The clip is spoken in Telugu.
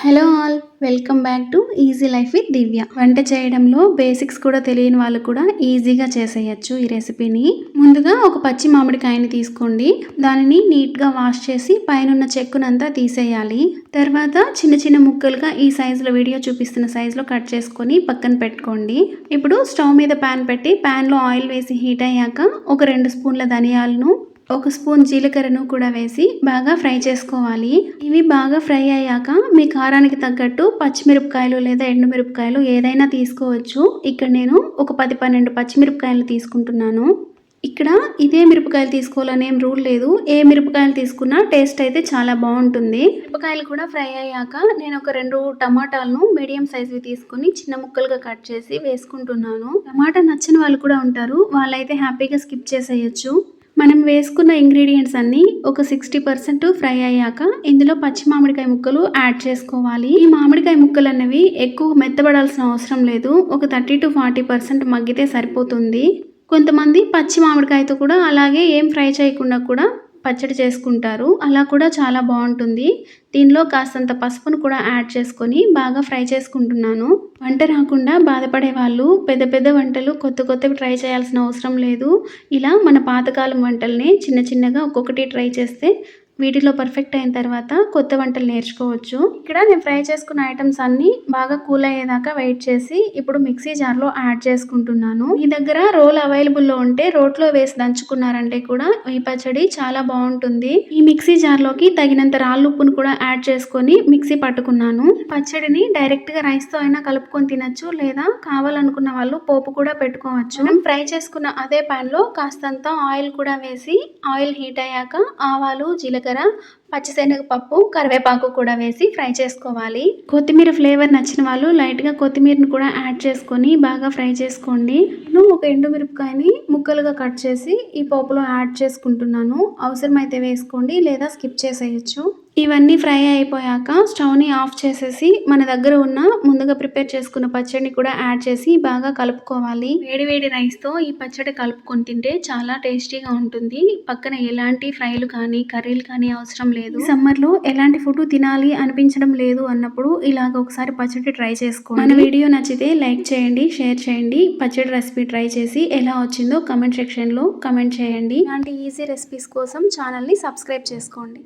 Hello all, welcome back to easy life with Divya. వంట చేయడంలో బేసిక్స్ కూడా తెలియని వాళ్ళు కూడా ఈజీగా చేసేయచ్చు ఈ రెసిపీని. ముందుగా ఒక పచ్చి మామిడికాయని తీసుకోండి. దానిని నీట్గా వాష్ చేసి పైన చెక్కునంతా తీసేయాలి. తర్వాత చిన్న చిన్న ముక్కలుగా ఈ సైజులో వీడియో చూపిస్తున్న సైజులో కట్ చేసుకొని పక్కన పెట్టుకోండి. ఇప్పుడు స్టవ్ మీద ప్యాన్ పెట్టి ప్యాన్లో ఆయిల్ వేసి హీట్ అయ్యాక ఒక 2 స్పూన్ల ధనియాలను, 1 స్పూన్ జీలకర్రను కూడా వేసి బాగా ఫ్రై చేసుకోవాలి. ఇవి బాగా ఫ్రై అయ్యాక మీ కారానికి తగ్గట్టు పచ్చిమిరపకాయలు లేదా ఎండుమిరపకాయలు ఏదైనా తీసుకోవచ్చు. ఇక్కడ నేను ఒక 10-12 పచ్చిమిరపకాయలు తీసుకుంటున్నాను. ఇక్కడ ఇదే మిరపకాయలు తీసుకోవాలని ఏం రూల్ లేదు. ఏ మిరపకాయలు తీసుకున్నా టేస్ట్ అయితే చాలా బాగుంటుంది. మిరపకాయలు కూడా ఫ్రై అయ్యాక నేను ఒక 2 టమాటాలను మీడియం సైజువి తీసుకుని చిన్న ముక్కలుగా కట్ చేసి వేసుకుంటున్నాను. టమాటా నచ్చని వాళ్ళు కూడా ఉంటారు, వాళ్ళైతే హ్యాపీగా స్కిప్ చేసేయచ్చు. మనం వేసుకున్న ఇంగ్రీడియంట్స్ అన్నీ ఒక 60% ఫ్రై అయ్యాక ఇందులో పచ్చి మామిడికాయ ముక్కలు యాడ్ చేసుకోవాలి. ఈ మామిడికాయ ముక్కలు అనేవి ఎక్కువ మెత్తబడాల్సిన అవసరం లేదు. ఒక 30-40% మగ్గితే సరిపోతుంది. కొంతమంది పచ్చి మామిడికాయతో కూడా అలాగే ఏం ఫ్రై చేయకుండా కూడా పచ్చడి చేసుకుంటారు, అలా కూడా చాలా బాగుంటుంది. దీనిలో కాస్తంత పసుపును కూడా యాడ్ చేసుకొని బాగా ఫ్రై చేసుకుంటున్నాను. వంట రాకుండా బాధపడే వాళ్ళు పెద్ద పెద్ద వంటలు కొత్తవి ట్రై చేయాల్సిన అవసరం లేదు. ఇలా మన పాతకాలం వంటల్ని చిన్న చిన్నగా ఒక్కొక్కటి ట్రై చేస్తే వీటిలో పర్ఫెక్ట్ అయిన తర్వాత కొత్త వంటలు నేర్చుకోవచ్చు. ఇక్కడ నేను ఫ్రై చేసుకున్న ఐటమ్స్ అన్నీ బాగా కూల్ అయ్యేదాకా వెయిట్ చేసి ఇప్పుడు మిక్సీ జార్లో యాడ్ చేసుకుంటున్నాను. మీ దగ్గర రోల్ అవైలబుల్లో ఉంటే రోట్లో వేసి దంచుకున్నారంటే కూడా ఈ పచ్చడి చాలా బాగుంటుంది. ఈ మిక్సీ జార్లోకి తగినంత రాళ్ళుప్పును కూడా యాడ్ చేసుకొని మిక్సీ పట్టుకున్నాను. పచ్చడిని డైరెక్ట్గా రైస్తో అయినా కలుపుకొని తినచ్చు, లేదా కావాలనుకున్న వాళ్ళు పోపు కూడా పెట్టుకోవచ్చు. మనం ఫ్రై చేసుకున్న అదే ప్యాన్లో కాస్తంత ఆయిల్ కూడా వేసి ఆయిల్ హీట్ అయ్యాక ఆవాలు, జీలకర్ర, పచ్చిశనగపప్పు, కరివేపాకు కూడా వేసి ఫ్రై చేసుకోవాలి. కొత్తిమీర ఫ్లేవర్ నచ్చిన వాళ్ళు లైట్గా కొత్తిమీరను కూడా యాడ్ చేసుకొని బాగా ఫ్రై చేసుకోండి. నేను ఒక ఎండుమిరపకాయని ముక్కలుగా కట్ చేసి ఈ పోపులో యాడ్ చేసుకుంటున్నాను. అవసరమైతే వేసుకోండి, లేదా స్కిప్ చేసేయచ్చు. ఇవన్నీ ఫ్రై అయిపోయాక స్టవ్ని ఆఫ్ చేసేసి మన దగ్గర ఉన్న ముందుగా ప్రిపేర్ చేసుకున్న పచ్చడిని కూడా యాడ్ చేసి బాగా కలుపుకోవాలి. వేడి రైస్తో ఈ పచ్చడి కలుపుకొని తింటే చాలా టేస్టీగా ఉంటుంది. పక్కన ఎలాంటి ఫ్రైలు కానీ కర్రీలు కానీ అవసరం లేదు. సమ్మర్లో ఎలాంటి ఫుడ్ తినాలి అనిపించడం లేదు అన్నప్పుడు ఇలాగ ఒకసారి పచ్చడి ట్రై చేసుకోండి. మన వీడియో నచ్చితే లైక్ చేయండి, షేర్ చేయండి. పచ్చడి రెసిపీ ట్రై చేసి ఎలా వచ్చిందో కమెంట్ సెక్షన్లో కమెంట్ చేయండి. ఇలాంటి ఈజీ రెసిపీస్ కోసం ఛానల్ని సబ్స్క్రైబ్ చేసుకోండి.